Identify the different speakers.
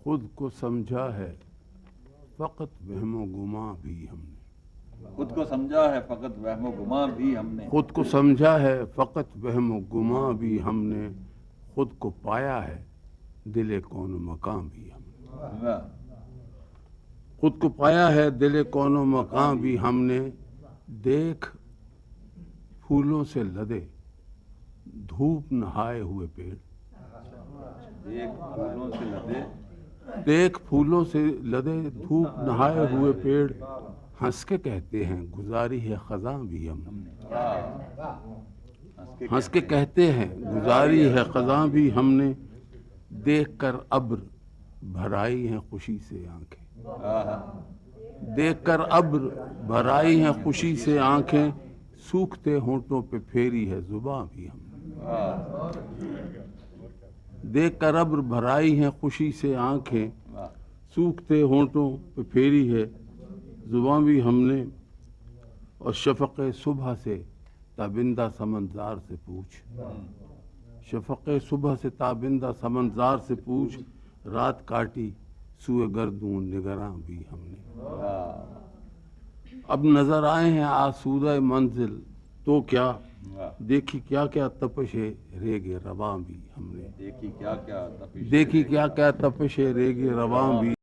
Speaker 1: خود کو سمجھا ہے فقط وہم و گماں بھی ہم نے.
Speaker 2: خود کو سمجھا ہے فقط وہم و گماں بھی ہم نے.
Speaker 1: خود کو سمجھا ہے فقط وہم و گماں بھی ہم نے. خود کو پایا ہے دل کون و مکان بھی ہم نے. خود کو پایا ہے دل کون و مکان بھی ہم نے. دیکھ پھولوں سے لدے دھوپ نہائے ہوئے پیڑ.
Speaker 2: ایک پھولوں سے لدے
Speaker 1: دیکھ پھولوں سے لدے دھوپ نہائے ہوئے پیڑ. ہنس کے کہتے ہیں گزاری ہے خزاں بھی ہم نے. ہنس کے کہتے ہیں گزاری ہے خزاں بھی ہم نے. دیکھ کر ابر بھرائی ہیں خوشی سے آنکھیں. دیکھ کر ابر بھرائی ہیں خوشی سے آنکھیں. سوکھتے ہونٹوں پہ پھیری ہے زباں بھی ہم نے. دیکھ کر ابر بھرائی ہیں خوشی سے آنکھیں. سوکھتے ہونٹوں پہ پھیری ہے زباں بھی ہم نے. اور شفق صبح سے تابندہ سمنزار سے پوچھ. شفق صبح سے تابندہ سمنزار سے پوچھ. رات کاٹی سوئے گردوں نگراں بھی ہم نے. اب نظر آئے ہیں آسودہ منزل تو کیا. دیکھی کیا کیا تپش ریگ رواں بھی ہم نے.
Speaker 2: دیکھی کیا کیا تپش
Speaker 1: دیکھی کیا کیا تپش ریگ رواں بھی